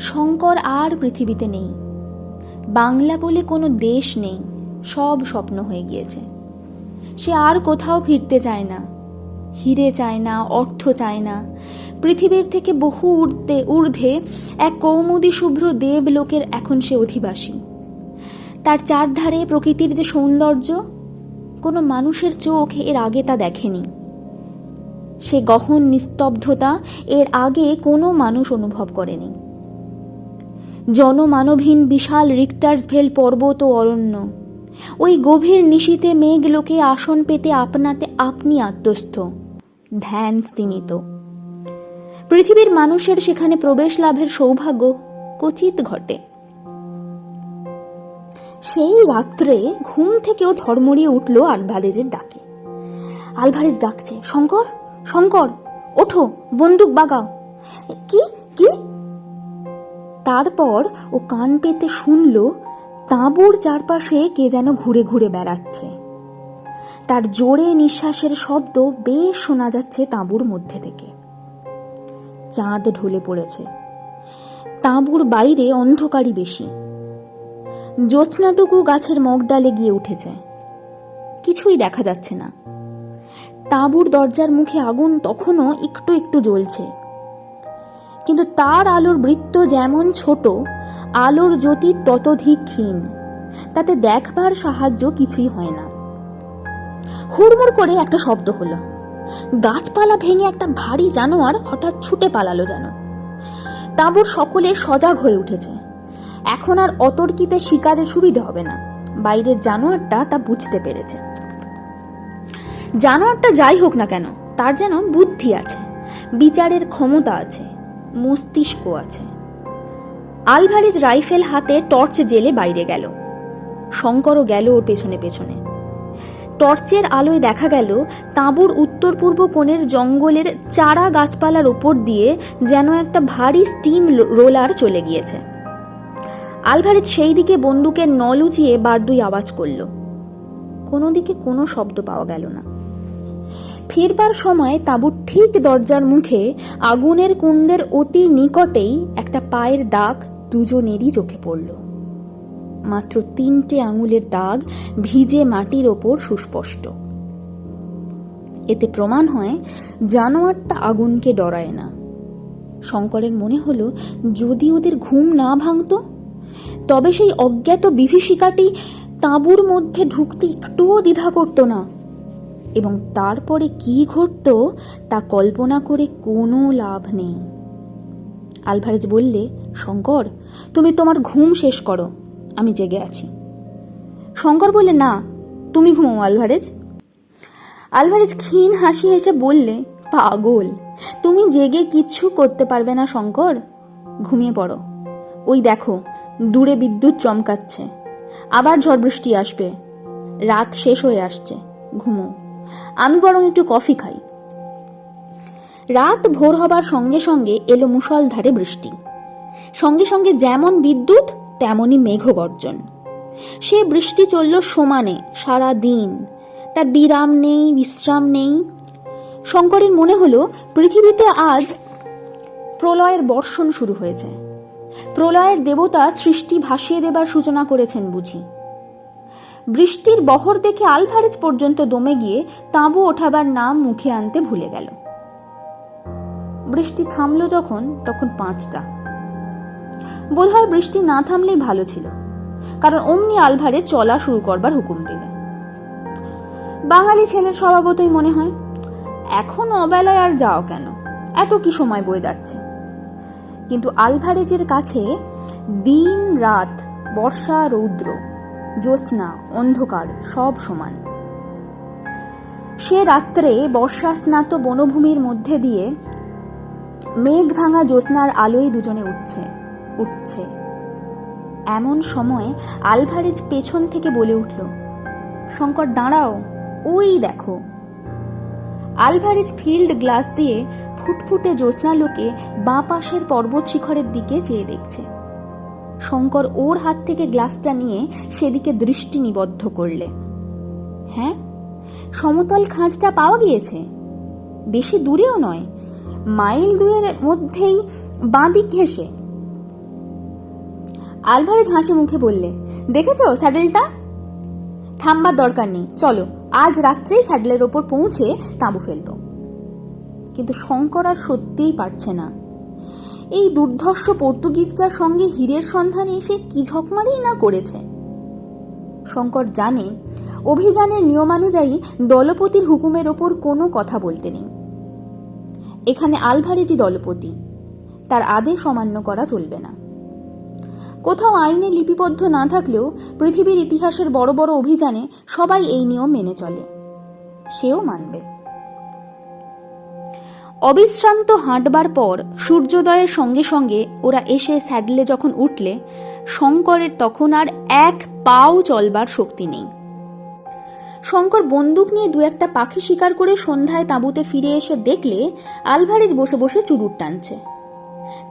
শঙ্কর আর পৃথিবীতে নেই। বাংলা বলে কোনো দেশ নেই, সব স্বপ্ন হয়ে গিয়েছে। সে আর কোথাও ফিরতে চায় না। হিরে চায় না, অর্থ চায় না। পৃথিবীর থেকে বহু ঊর্ধ্বে এক কৌমুদী শুভ্র দেবলোকের এখন সে অধিবাসী। তার চারধারে প্রকৃতির যে সৌন্দর্য, কোনো মানুষের চোখ এর আগে তা দেখেনি। সে গহন নিস্তব্ধতা এর আগে কোনো মানুষ অনুভব করেনি। জনমানবহীন বিশাল রিক্টার্সভেল পর্বত ও অরণ্য, ওই গভীর নিশীথে মেঘলোকে আসন পেতে আপনাতে আপনি আত্মস্থ, ধ্যান স্তিমিত। পৃথিবীর মানুষের সেখানে প্রবেশ লাভের সৌভাগ্য ক্বচিৎ ঘটে। সেই রাত্রে ঘুম থেকেও ধর্মড়িয়ে উঠল আলভারেজের ডাকে। আলভারেজ ডাকছে, শঙ্কর শঙ্কর, ওঠো, বন্দুক বাগাও। কি কি? তারপর ও কান পেতে শুনল তাঁবুর চারপাশে কে যেন ঘুরে ঘুরে বেড়াচ্ছে। তার জোরে নিঃশ্বাসের শব্দ বেশ শোনা যাচ্ছে তাঁবুর মধ্যে থেকে। চাঁদ ঢলে পড়েছে। তাঁবুর বাইরে অন্ধকারই বেশি। জ্যোৎস্নাটুকু গাছের মগডালে গিয়ে উঠেছে। কিছুই দেখা যাচ্ছে না। তাঁবুর দরজার মুখে আগুন তখনও একটু একটু জ্বলছে, কিন্তু তার আলোর বৃত্ত যেমন ছোট, আলোর জ্যোতি ততোধিক ক্ষীণ। তাতে দেখবার সাহায্য কিছুই হয় না। হুড়মুড় করে একটা শব্দ হলো। গাছপালা ভেঙে একটা ভারী জানোয়ার হঠাৎ ছুটে পালালো যেন। তাঁবুর সকলে সজাগ হয়ে উঠেছে। এখন আর অতর্কিতে শিকারের সুবিধে হবে না। বাইরের জানোয়ারটা তা বুঝতে পেরেছে। জানোয়ারটা যাই হোক না কেন, তার যেন বুদ্ধি আছে, বিচারের ক্ষমতা আছে, মস্তিষ্ক আছে। আলভারেজ রাইফেল হাতে টর্চ জেলে বাইরে গেল। শঙ্করও গেল ওর পেছনে পেছনে। টর্চের আলোয় দেখা গেল তাঁবুর উত্তর পূর্ব কোণের জঙ্গলের চারা গাছপালার ওপর দিয়ে যেন একটা ভারী স্টিম রোলার চলে গিয়েছে। আলভারেজ সেই দিকে বন্দুকের নল উঁচিয়ে বার দুই আওয়াজ করল। কোনো দিকে কোনো শব্দ পাওয়া গেল না। ফিরবার সময় তাঁবুর ঠিক দরজার মুখে আগুনের কুণ্ডের অতি নিকটেই একটা পায়ের দাগ দুজনেরই চোখে পড়ল। মাত্র 3টে আঙুলের দাগ ভিজে মাটির ওপর সুস্পষ্ট। এতে প্রমাণ হয় জানোয়ারটা আগুনকে ডরায় না। শঙ্করের মনে হলো যদি ওদের ঘুম না ভাঙত, তবে সেই অজ্ঞাত বিভীষিকাটি তাঁবুর মধ্যে ঢুকতে একটুও দ্বিধা করত না, এবং তারপরে কি ঘটত তা কল্পনা করে কোনো লাভ নেই। আলভারেজ বললে, শঙ্কর, তুমি তোমার ঘুম শেষ করো, আমি জেগে আছি। শঙ্কর বললে, না, তুমি ঘুমাও আলভারেজ। আলভারেজ ক্ষীণ হাসি হেসে বললে, পাগল, তুমি জেগে কিচ্ছু করতে পারবে না শঙ্কর, ঘুমিয়ে পড়ো। ওই দেখো, দূরে বিদ্যুৎ চমকাচ্ছে, আবার ঝড় বৃষ্টি আসবে, রাত শেষ হয়ে আসছে, ঘুমো। আমি বরং একটু কফি খাই। রাত ভোর হবার সঙ্গে সঙ্গে এলো মুষলধারে বৃষ্টি, সঙ্গে সঙ্গে যেমন বিদ্যুৎ তেমনি মেঘগর্জন। সে বৃষ্টি চলল সমানে সারা দিন, তার বিরাম নেই, বিশ্রাম নেই। শঙ্করের মনে হলো পৃথিবীতে আজ প্রলয়ের বর্ষণ শুরু হয়েছে। প্রলয়ের দেবতা সৃষ্টি ভাসিয়ে দেবার সূচনা করেছেন বুঝি। বৃষ্টির বহর দেখে আলভারেজ পর্যন্ত দমে গিয়ে তাঁবু ওঠাবার নাম মুখে আনতে ভুলে গেল। বৃষ্টি থামলো যখন, তখন 5টা। বোধহয় বৃষ্টি না থামলেই ভালো ছিল, কারণ অমনি আলভারেজ চলা শুরু করবার হুকুম দিলে। বাঙালি ছেলের স্বভাবতই মনে হয়, এখন অবেলায় আর যাও কেন, এত কি সময় বয়ে যাচ্ছে। কিন্তু আলভারেজের কাছে দিন রাত, বর্ষা রৌদ্র, জ্যোৎস্না অন্ধকার সব সমান। সে রাত্রে বর্ষা স্নাত বনভূমির মধ্যে দিয়ে মেঘ ভাঙা জ্যোৎস্নার আলোয় দুজনে উঠছে। এমন সময় আলভারেজ পেছন থেকে বলে উঠল, শঙ্কর দাঁড়াও, ওই দেখো। আলভারেজ ফিল্ড গ্লাস দিয়ে ফুটফুটে জ্যোৎস্নালোকে বাঁ পাশের পর্বত শিখরের দিকে চেয়ে দেখছে। শঙ্কর ওর হাত থেকে গ্লাসটা নিয়ে সেদিকে দৃষ্টি নিবদ্ধ করলে। হ্যাঁ, সমতল খাঁজটা পাওয়া গিয়েছে, বেশি দূরেও নয়, মাইল 2 মধ্যেই বাঁ দিক ঘেঁষে। আলভারেজ হাসি মুখে বললে, দেখেছো স্যাডেলটা? থামবার দরকার নেই, চলো আজ রাত্রেই স্যাডেলের ওপর পৌঁছে তাঁবু ফেলবো। কিন্তু শঙ্কর আর সত্যিই পারছে না। এই দুর্ধর্ষ পর্তুগিজটার সঙ্গে হীরের সন্ধানে এসে কি ঝকমারিই না করেছে। শঙ্কর জানে অভিযানের নিয়মানুযায়ী দলপতির হুকুমের ওপর কোনো কথা বলতে নেই। এখানে আলভারেজই দলপতি, তার আদেশ অমান্য করা চলবে না। কোথাও আইনে লিপিবদ্ধ না থাকলেও পৃথিবীর ইতিহাসের বড় বড় অভিযানে সবাই এই নিয়ম মেনে চলে, সেও মানবে। অবিশ্রান্ত হাঁটবার পর সূর্যোদয়ের সঙ্গে সঙ্গে ওরা এসে স্যাডেলে যখন উঠলে, শঙ্করের তখন আর এক পাও চলবার শক্তি নেই। শঙ্কর বন্দুক নিয়ে 2-1টা পাখি শিকার করে সন্ধ্যায় তাঁবুতে ফিরে এসে দেখলে আলভারেজ বসে বসে চুরুট টানছে।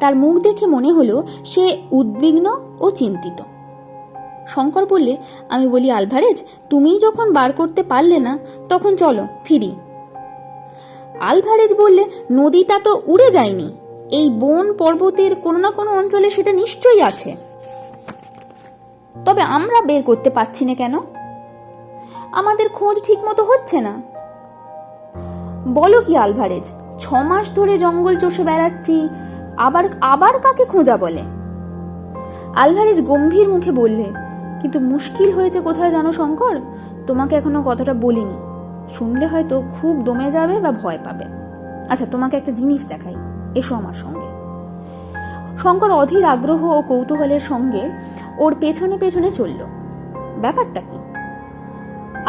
তার মুখ দেখে মনে হলো সে উদ্বিগ্ন ও চিন্তিত। শঙ্কর বললে, আমি বলি আলভারেজ, তুমি যখন বার করতে পারলে না, তখন চলো ফিরি। আলভারেজ বললে, নদীটা তো উড়ে যায়নি, এই বন পর্বতের কোনো না কোনো অঞ্চলে সেটা নিশ্চয়ই আছে, তবে আমরা বের করতে পারছি না কেন? আমাদের খোঁজ ঠিক মতো হচ্ছে না। বলো কি আলভারেজ, 6 মাস ধরে জঙ্গল চষে বেড়াচ্ছি, আবার কাকে খোঁজা বলে? আলভারেজ গম্ভীর মুখে বললে, কিন্তু মুশকিল হয়েছে কোথায় জানো শঙ্কর, তোমাকে এখনো কথাটা বলিনি, শুনলে হয়তো খুব দমে যাবে বা ভয় পাবে। আচ্ছা, তোমাকে একটা জিনিস দেখাই, এসো আমার সঙ্গে। শঙ্কর অধীর আগ্রহ ও কৌতূহলের সঙ্গে ওর পেছনে পেছনে চলল। ব্যাপারটা কি?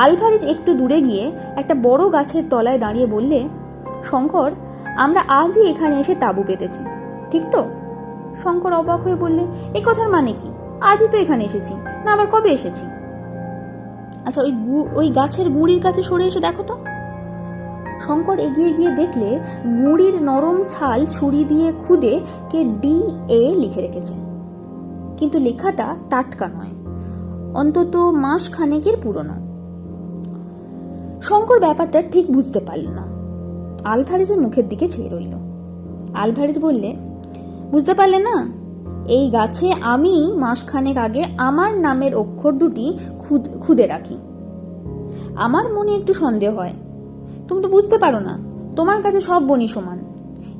আলভারেজ একটু দূরে গিয়ে একটা বড় গাছের তলায় দাঁড়িয়ে বললে, শঙ্কর, আমরা আজই এখানে এসে তাঁবু পেতেছি, ঠিক তো? শঙ্কর অবাক হয়ে বললে, এ কথার মানে কি? আজই তো এখানে এসেছি, না আবার কবে এসেছি? আচ্ছা, ওই গাছের গুঁড়ির কাছে সরে এসে দেখো তো। শঙ্কর এগিয়ে গিয়ে দেখলে গুঁড়ির নরম ছাল ছুরি দিয়ে খুদে কে DA লিখে রেখেছে, কিন্তু লেখাটা টাটকা নয়, অন্তত মাস খানেকের পুরনো। শঙ্কর ব্যাপারটা ঠিক বুঝতে পারল না, আলভারেজের মুখের দিকে চেয়ে রইল। আলভারেজ বললে, বুঝতে পারলে না? এই গাছে আমি মাসখানেক আগে আমার নামের অক্ষর 2টি খুদে রাখি। আমার মনে একটু সন্দেহ হয়, তুমি তো বুঝতে পারো না, তোমার কাছে সব বনই সমান।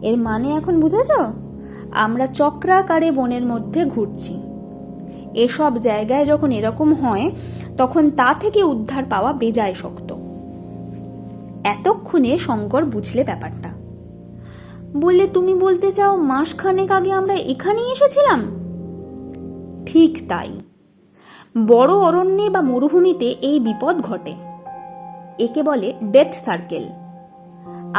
এর মানে এখন বুঝেছ? আমরা চক্রাকারে বনের মধ্যে ঘুরছি। এসব জায়গায় যখন এরকম হয়, তখন তা থেকে উদ্ধার পাওয়া বেজায় শক্ত। এতক্ষণে শঙ্কর বুঝলে ব্যাপারটা। বললে, তুমি বলতে চাও মাসখানেক আগে আমরা এখানেই এসেছিলাম? ঠিক তাই। বড় অরণ্যে বা মরুভূমিতে এই বিপদ ঘটে, একে বলে ডেথ সার্কেল।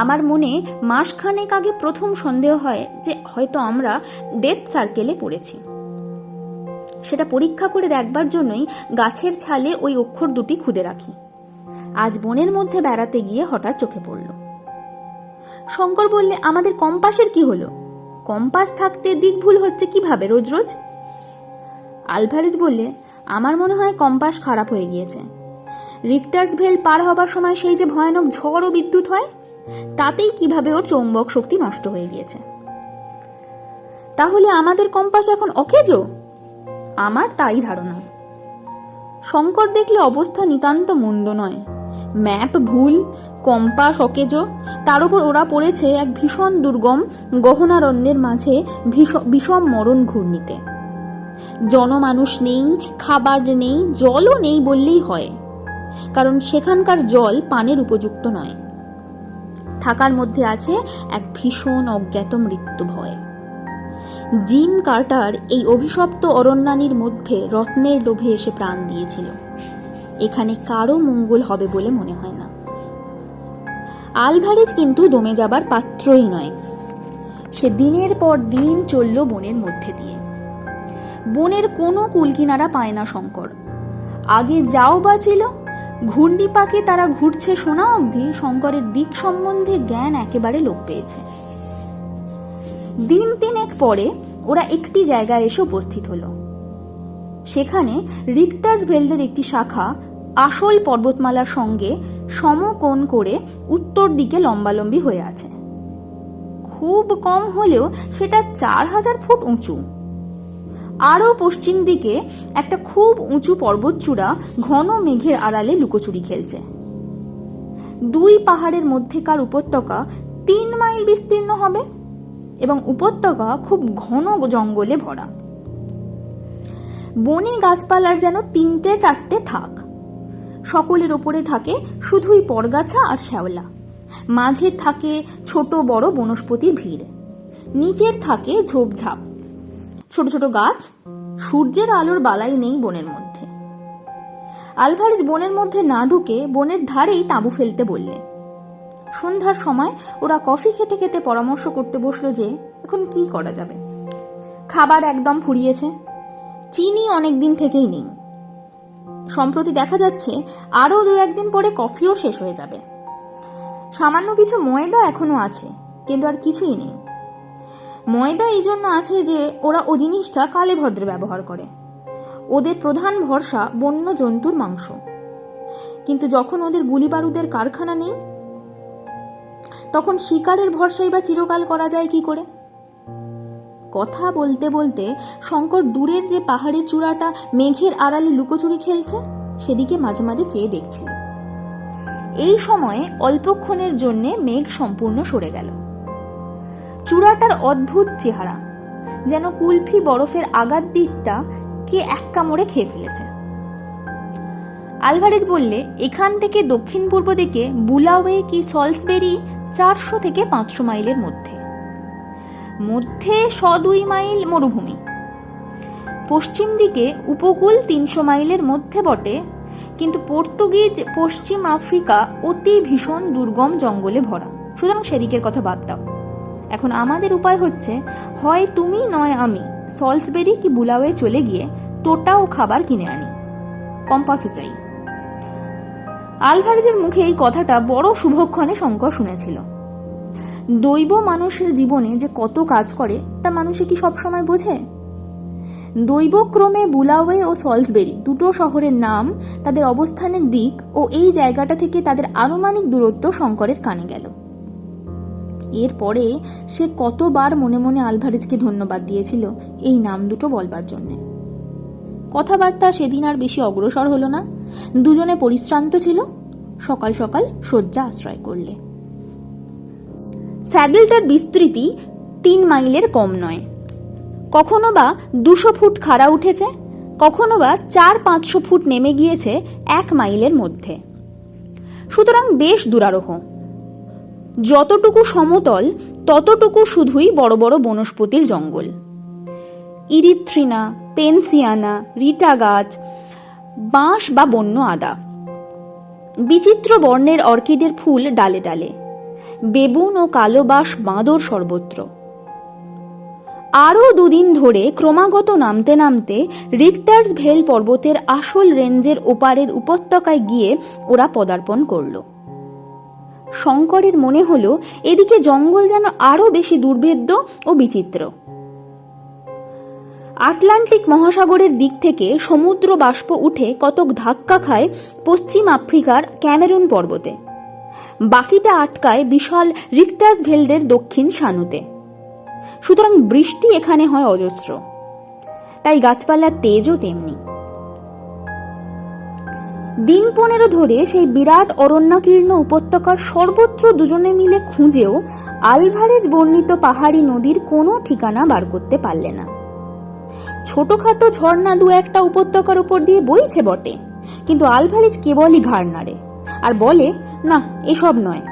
আমার মনে মাসখানেক আগে প্রথম সন্দেহ হয় যে হয়তো আমরা ডেথ সার্কেলে পড়েছি। সেটা পরীক্ষা করে দেখবার জন্যই গাছের ছালে ওই অক্ষর 2টি খুদে রাখি। আজ বনের মধ্যে বেড়াতে গিয়ে হঠাৎ চোখে পড়ল। শঙ্কর বললে, আমাদের কম্পাসের কি হলো? কম্পাস থাকতে দিক ভুল হচ্ছে কিভাবে রোজ রোজ? আলভারেজ বললে, আমার মনে হয় কম্পাস খারাপ হয়ে গিয়েছে। রিক্টার্সভেল পার হবার সময় সেই যে ভয়ানক ঝড় ও বিদ্যুৎ হয়, তাতেই কিভাবে ওর চৌম্বক শক্তি নষ্ট হয়ে গিয়েছে। তাহলে আমাদের কম্পাস এখন অকেজো? আমার তাই ধারণা। শঙ্কর দেখলে অবস্থা নিতান্ত মন্দ নয়। ম্যাপ ভুল, কম্পাস অকেজো, তার উপর ওরা পড়েছে এক ভীষণ দুর্গম গহনারণ্যের মাঝে বিষম মরণ ঘূর্ণিতে। জনমানুষ নেই, খাবার নেই, জলও নেই বললেই হয়, কারণ সেখানকার জল পানের উপযুক্ত নয়। থাকার মধ্যে আছে এক ভীষণ অজ্ঞাত মৃত্যু ভয়। জিম কার্টার এই অভিশপ্ত অরণ্যানীর মধ্যে রত্নের লোভে এসে প্রাণ দিয়েছিল। এখানে কারো মঙ্গল হবে বলে মনে হয় না। আলভারেজ কিন্তু দমে যাবার পাত্রই নয়। সে দিনের পর দিন চলল বনের মধ্যে দিয়ে। বনের কোনো কুলকিনারা পায় না শঙ্কর। আগে যাও বা ছিল, ঘূর্ণি পাকে তারা ঘুরছে শোনা অবধি শঙ্করের দিক সম্বন্ধে জ্ঞান একেবারে লোপ পেয়েছে। দিন তিনেক পরে ওরা একটি জায়গায় এসে উপস্থিত হলো। সেখানে রিক্টার্সভেল্ডের একটি শাখা আসল পর্বতমালার সঙ্গে সমকোণ করে উত্তর দিকে লম্বালম্বি হয়ে আছে। খুব কম হলেও সেটা 4000 ফুট উঁচু। আরো পশ্চিম দিকে একটা খুব উঁচু পর্বতচূড়া ঘন মেঘের আড়ালে লুকোচুরি খেলছে। দুই পাহাড়ের মধ্যেকার উপত্যকা 3 মাইল বিস্তীর্ণ হবে এবং উপত্যকা খুব ঘন জঙ্গলে ভরা। বনে গাছপালার যেন 3-4টে থাক। সকলের ওপরে থাকে শুধুই পরগাছা আর শ্যাওলা। মাঝের থাকে ছোট বড় বনস্পতির ভিড়। নিচের থাকে ঝোপঝাপ, ছোট ছোট গাছ। সূর্যের আলোর বালাই নেই বনের মধ্যে। আলভারেজ বনের মধ্যে না ঢুকে বনের ধারেই তাঁবু ফেলতে বললে। সন্ধ্যার সময় ওরা কফি খেতে খেতে পরামর্শ করতে বসলো যে এখন কি করা যাবে। খাবার একদম ফুরিয়েছে, চিনি অনেকদিন থেকেই নেই। সম্প্রতি দেখা যাচ্ছে আরো 2-1 দিন পরে কফিও শেষ হয়ে যাবে। সামান্য কিছু ময়দা এখনো আছে, কিন্তু আর কিছুই নেই। ময়দা এই জন্য আছে যে ওরা ও জিনিসটা কালে ভদ্রে ব্যবহার করে। ওদের প্রধান ভরসা বন্য জন্তুর মাংস। কিন্তু যখন ওদের গুলি বারুদের কারখানা নেই, তখন শিকারের ভরসাই বা চিরকাল করা যায় কি করে? কথা বলতে বলতে শঙ্কর দূরের যে পাহাড়ের চূড়াটা মেঘের আড়ালে লুকোচুরি খেলছে সেদিকে মাঝে মাঝে চেয়ে দেখছিল। এই সময়ে অল্পক্ষণের জন্য মেঘ সম্পূর্ণ সরে গেল। চূড়াটার অদ্ভুত চেহারা, যেন কুলফি বরফের আগার দিকটা কে এক কামড়ে খেয়ে ফেলেছে। আলভারেজ বললে, এখান থেকে দক্ষিণ পূর্ব দিকে বুলাওয়ে কি সলসবেরি 400 থেকে 500 মাইলের মধ্যে। 102 মাইল মরুভূমি। পশ্চিম দিকে উপকূল 300 মাইলের মধ্যে বটে, কিন্তু পর্তুগিজ পশ্চিম আফ্রিকা অতি ভীষণ দুর্গম জঙ্গলে ভরা। সুতরাং সেদিকের কথা বাদ দাও। এখন আমাদের উপায় হচ্ছে, হয় তুমি নয় আমি সলসবেরি কি বুলাওয়ে চলে গিয়ে টোটা ও খাবার কিনে আনি। কম্পাসও চাই। আলভারেজের মুখে এই কথাটা বড় শুভক্ষণে শঙ্কর শুনেছিল। দৈব মানুষের জীবনে যে কত কাজ করে তা মানুষে কি সবসময় বোঝে? দৈবক্রমে বুলাওয়ে ও সলসবেরি দুটো শহরের নাম, তাদের অবস্থানের দিক ও এই জায়গাটা থেকে তাদের আনুমানিক দূরত্ব শঙ্করের কানে গেল। এরপরে সে কতবার মনে মনে আলভারেজকে ধন্যবাদ দিয়েছিল এই নাম দুটো বলবার জন্যে। কথাবার্তা সেদিন আর বেশি অগ্রসর হলো না। দুজনে পরিশ্রান্ত ছিল। সকাল সকাল শয্যা আশ্রয় করলে। স্যাডেলটার বিস্তৃতি 3 মাইলের কম নয়। কখনো বা 200 ফুট খাড়া উঠেছে, কখনো বা 400-500 ফুট নেমে গিয়েছে 1 মাইলের মধ্যে। সুতরাং বেশ দুরারোহ। যতটুকু সমতল ততটুকু শুধুই বড় বড় বনস্পতির জঙ্গল। ইরিথ্রিনা, পেনসিয়ানা, রিটা গাছ, বাঁশ বা বন্য আদা, বিচিত্র বর্ণের অর্কিডের ফুল ডালে ডালে, বেবুন ও কালো বাঁশ বাঁদর সর্বত্র। আরও 2 দিন ধরে ক্রমাগত নামতে নামতে রিক্টার্সভেল পর্বতের আসল রেঞ্জের ওপারের উপত্যকায় গিয়ে ওরা পদার্পণ করল। শঙ্করের মনে হলো এদিকে জঙ্গল যেন আরো বেশি দুর্ভেদ্য ও বিচিত্র। আটলান্টিক মহাসাগরের দিক থেকে সমুদ্র বাষ্প উঠে কতক ধাক্কা খায় পশ্চিম আফ্রিকার ক্যামেরুন পর্বতে, বাকিটা আটকায় বিশাল রিক্টাসভেল্ডের দক্ষিণ সানুতে। সুতরাং বৃষ্টি এখানে হয় অজস্র, তাই গাছপালার তেজও তেমনি। দিন 15 ধরে সেই বিরাট অরণ্যাকীর্ণ উপত্যকার সর্বত্র দুজনে মিলে খুঁজেও আলভারেজ বর্ণিত পাহাড়ি নদীর কোনো ঠিকানা বার করতে পারলে না। ছোটখাটো ঝর্ণা দু একটা উপত্যকার উপর দিয়ে বইছে বটে, কিন্তু আলভারেজ কেবলই ঘাড় নাড়ে আর বলে, না, এসব নয়।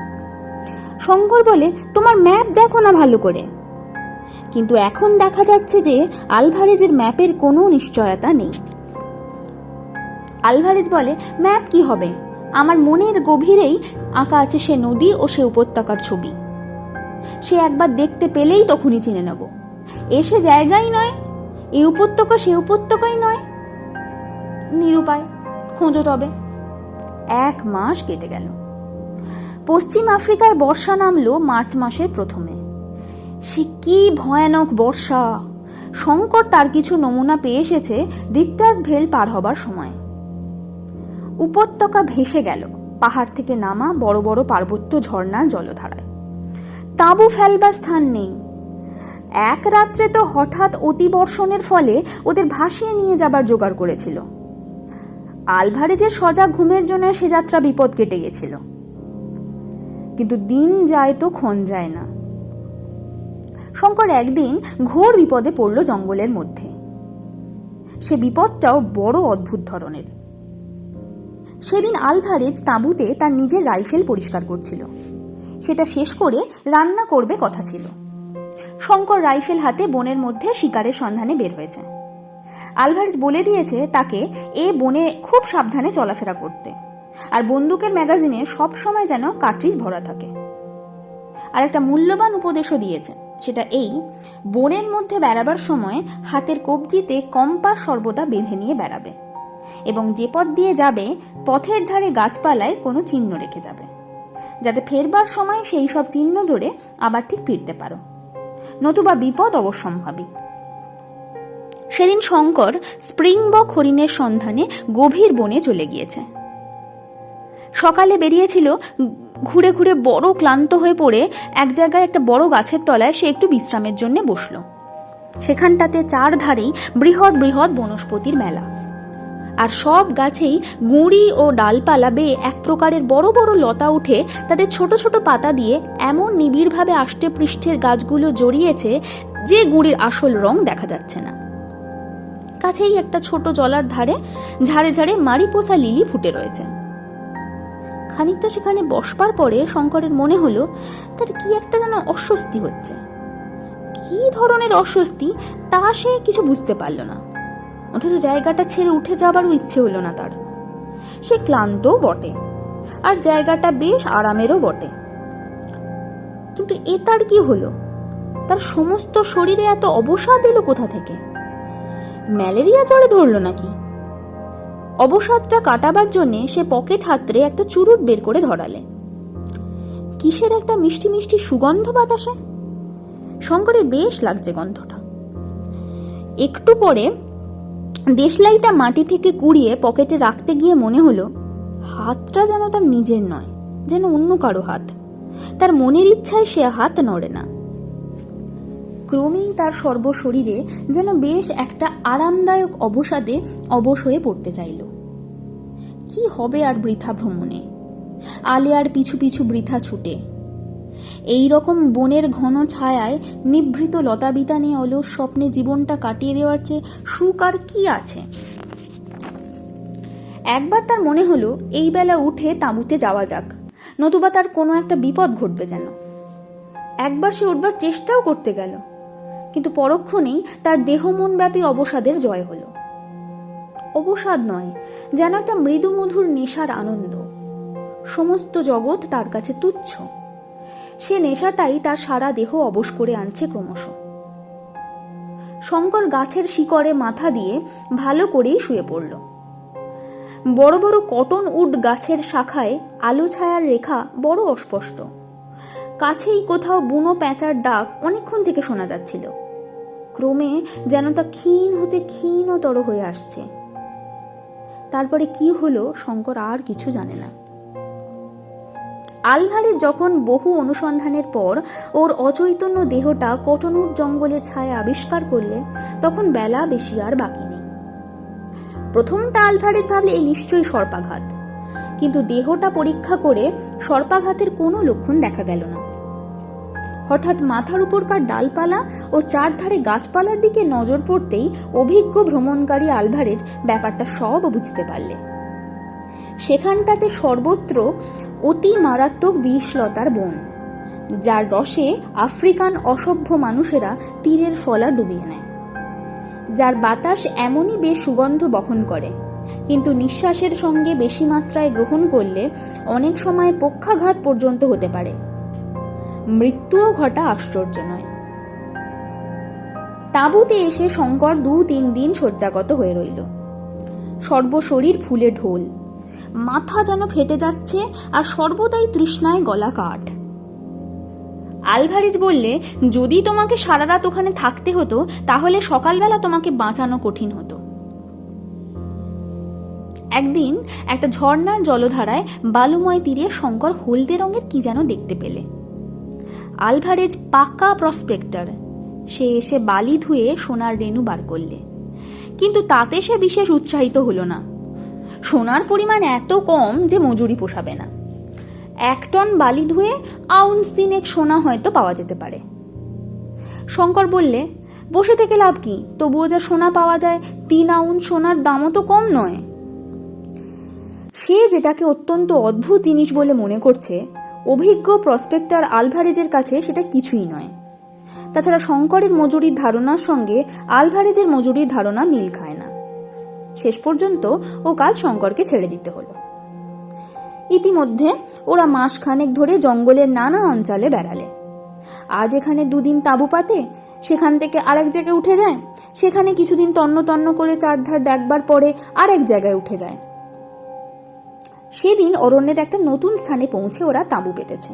শঙ্কর বলে, তোমার ম্যাপ দেখো না ভালো করে। কিন্তু এখন দেখা যাচ্ছে যে আলভারেজের ম্যাপের কোনো নিশ্চয়তা নেই। আলভারেজ বলে, ম্যাপ কি হবে, আমার মনের গভীরেই আঁকা আছে সে নদী ও সে উপত্যকার ছবি। সে একবার দেখতে পেলেই তখনই চিনে নেব। এসে জায়গাই নয়, এই উপত্যকা সে উপত্যকাই নয়। নিরুপায়, খোঁজো তবে। 1 মাস কেটে গেল। পশ্চিম আফ্রিকার বর্ষা নামলো মার্চ মাসের প্রথমে। সে কি ভয়ানক বর্ষা! শঙ্কর তার কিছু নমুনা পেয়ে এসেছে রিক্টাসভেল্ড পার হবার সময়। উপত্যকা ভেসে গেল পাহাড় থেকে নামা বড় বড় পার্বত্য ঝর্ণার জলধারায়। তাঁবু ফেলবার স্থান নেই। এক রাত্রে তো হঠাৎ অতিবর্ষণের ফলে ওদের ভাসিয়ে নিয়ে যাবার জোগাড় করেছিল। আলভারেজের সজাগ ঘুমের জন্য সে যাত্রা বিপদ কেটে গেছিল। কিন্তু দিন যায় তো ক্ষণ যায় না। শঙ্কর একদিন ঘোর বিপদে পড়ল জঙ্গলের মধ্যে। সে বিপদটাও বড় অদ্ভুত ধরনের। সেদিন আলভারেজ তাঁবুতে তার নিজের রাইফেল পরিষ্কার করছিল। সেটা শেষ করে রান্না করবে কথা ছিল। শঙ্কর রাইফেল হাতে বনের মধ্যে শিকারের সন্ধানে বের হয়েছে। আলভারেজ বলে দিয়েছে তাকে এ বনে খুব সাবধানে চলাফেরা করতে, আর বন্দুকের ম্যাগাজিনে সব সময় যেন কার্ট্রিজ ভরা থাকে। আর একটা মূল্যবান উপদেশও দিয়েছে, সেটা এই, বনের মধ্যে বেড়াবার সময় হাতের কবজিতে কম্পাস সর্বদা বেঁধে নিয়ে বেড়াবে, এবং যে পথ দিয়ে যাবে পথের ধারে গাছপালায় কোনো চিহ্ন রেখে যাবে, যাতে ফেরবার সময় সেই সব চিহ্ন ধরে আবার ঠিক ফিরতে পারো, নতুবা বিপদ অবশ্যম্ভাবী। সেদিন শঙ্কর স্প্রিংবক হরিণের সন্ধানে গভীর বনে চলে গিয়েছে। সকালে বেরিয়েছিল, ঘুরে ঘুরে বড় ক্লান্ত হয়ে পড়ে এক জায়গায় একটা বড় গাছের তলায় সে একটু বিশ্রামের জন্য বসল। সেখানটাতে চারধারেই বৃহৎ বৃহৎ বনস্পতির মেলা, আর সব গাছেই গুঁড়ি ও ডালপালা বেয়ে এক প্রকারের বড় বড় লতা উঠে তাদের ছোট ছোট পাতা দিয়ে এমন নিবিড়ভাবে আষ্টে পৃষ্ঠের গাছগুলো জড়িয়েছে যে গুঁড়ির আসল রং দেখা যাচ্ছে না। কাছেই একটা ছোট জলার ধারে ঝাড়ে ঝাড়ে মারিপোসা লিলি ফুটে রয়েছে। খানিকটা সেখানে বসবার পরে শঙ্করের মনে হলো তার কি একটা যেন অস্বস্তি হচ্ছে। কি ধরনের অস্বস্তি তা সে কিছু বুঝতে পারল না, অথচ জায়গাটা ছেড়ে উঠে যাবারও ইচ্ছে হলো না তার। সে ক্লান্তও বটে, আর জায়গাটা বেশ আরামেরও বটে। কিন্তু এ তার কি হলো? তার সমস্ত শরীরে এত অবসাদ এলো কোথা থেকে? ম্যালেরিয়া জ্বরে ধরলো নাকি? অবসাদটা কাটাবার জন্যে সে পকেট হাতড়ে একটা চুরুট বের করে ধরালে। কিসের একটা মিষ্টি মিষ্টি সুগন্ধ বাতাসে। শঙ্করের বেশ লাগছে গন্ধটা। একটু পরে দেশলাইটা মাটি থেকে কুড়িয়ে পকেটে রাখতে গিয়ে মনে হলো হাতটা যেন তার নিজের নয়, যেন অন্য কারো হাত। তার মনের ইচ্ছায় সে হাত নড়ে না। ক্রমেই তার সর্বশরীরে যেন বেশ একটা আরামদায়ক অবসাদে অবশ হয়ে পড়তে চাইল। কি হবে আর বৃথা ভ্রমণে, আলেয়ার পিছু পিছু বৃথা ছুটে। এই রকম বনের ঘন ছায়ায় নিভৃত লতাবিতা নিয়ে অলস স্বপ্নে জীবনটা কাটিয়ে দেওয়ার চেয়ে সুখ আর কি আছে? একবার তার মনে হলো এই বেলা উঠে তাঁবুতে যাওয়া যাক, নতুবা তার কোনো একটা বিপদ ঘটবে যেন। একবার সে উঠবার চেষ্টাও করতে গেল, কিন্তু পরক্ষণেই তার দেহ মনব্যাপী অবসাদের জয় হলো। অবসাদ নয়, যেন একটা মৃদু মধুর নেশার আনন্দ। সমস্ত জগৎ তার কাছে তুচ্ছ। সে নেশাটাই তার সারা দেহ অবশ করে আনছে ক্রমশ। শঙ্কর গাছের শিকড়ে মাথা দিয়ে ভালো করেই শুয়ে পড়ল। বড় বড় কটন উড গাছের শাখায় আলো ছায়ার রেখা বড় অস্পষ্ট। কাছেই কোথাও বুনো প্যাঁচার ডাক অনেকক্ষণ থেকে শোনা যাচ্ছিল। ক্রমে যেন তা ক্ষীণ হতে ক্ষীণতর হয়ে আসছে। তারপরে কি হলো শঙ্কর আর কিছু জানে না। আলভারেজ যখন বহু অনুসন্ধানের পর ওর অচৈতন্য দেহটা কটনুর জঙ্গলের ছায়া আবিষ্কার করলে, তখন বেলা বেশি আর বাকি নেই। প্রথমটা আলভারেজ ভাবলে এই নিশ্চয়ই সর্পাঘাত, কিন্তু দেহটা পরীক্ষা করে সর্পাঘাতের কোনো লক্ষণ দেখা গেল না। হঠাৎ মাথার উপরকার ডালপালা ও চারধারে গাছপালার দিকে নজর পড়তেই অভিজ্ঞ ভ্রমণকারী আলভারেজ ব্যাপারটা সব বুঝতে পারলে। সেখানটাতে সর্বত্র অতি মারাত্মক বিষলতার বন, যার রসে আফ্রিকান অসভ্য মানুষেরা তীরের ফলা ডুবিয়ে নেয়, যার বাতাস এমনই বেশ সুগন্ধ বহন করে, কিন্তু নিঃশ্বাসের সঙ্গে বেশি মাত্রায় গ্রহণ করলে অনেক সময় পক্ষাঘাত পর্যন্ত হতে পারে। মৃত্যুও ঘটা আশ্চর্য নয়। তাঁবুতে এসে শঙ্কর 2-3 দিন শয্যাগত হয়ে রইল। সর্বশরীর ফুলে ঢোল, মাথা যেন ফেটে যাচ্ছে, আর সর্বদাই তৃষ্ণায় গলা কাঠ। আলভারেজ বললে, যদি তোমাকে সারা রাত ওখানে থাকতে হতো তাহলে সকালবেলা তোমাকে বাঁচানো কঠিন হতো। একদিন একটা ঝর্ণার জলধারায় বালুময় তীরে শঙ্কর হলদে রঙের কি যেন দেখতে পেলে। আলভারেজ পাকা প্রসপেক্টর, সে এসে বালি ধুয়ে সোনার রেণু বার করলে, কিন্তু তাতে সে বিশেষ উৎসাহিত হলো না। সোনার পরিমাণ এত কম যে মজুরি পোষাবে না। 1 টন বালি ধুয়ে আউন্স 3 সোনা হয়তো পাওয়া যেতে পারে। শঙ্কর বললে, বসে থেকে লাভ কি, তবুও যা সোনা পাওয়া যায় 3 আউন্স সোনার দামও তো কম নয়। সে যেটাকে অত্যন্ত অদ্ভুত জিনিস বলে মনে করছে, অভিজ্ঞ প্রসপেক্টর আলভারেজের কাছে সেটা কিছুই নয়। তাছাড়া শঙ্করের মজুরির ধারণার সঙ্গে আলভারেজের মজুরির ধারণা মিল খায় না। শেষ পর্যন্ত ও কাজ শঙ্করকে ছেড়ে দিতে হলো। ইতিমধ্যে ওরা মাসখানেক ধরে জঙ্গলের নানা অঞ্চলে বেড়ালে। আজ এখানে 2 দিন তাঁবু পাতে, সেখান থেকে আরেক জায়গায় উঠে যায়, সেখানে কিছুদিন তন্ন তন্ন করে চারধার দেখবার পরে আরেক জায়গায় উঠে যায়। সেদিন অরণ্যের একটা নতুন স্থানে পৌঁছে ওরা তাঁবু পেতেছে।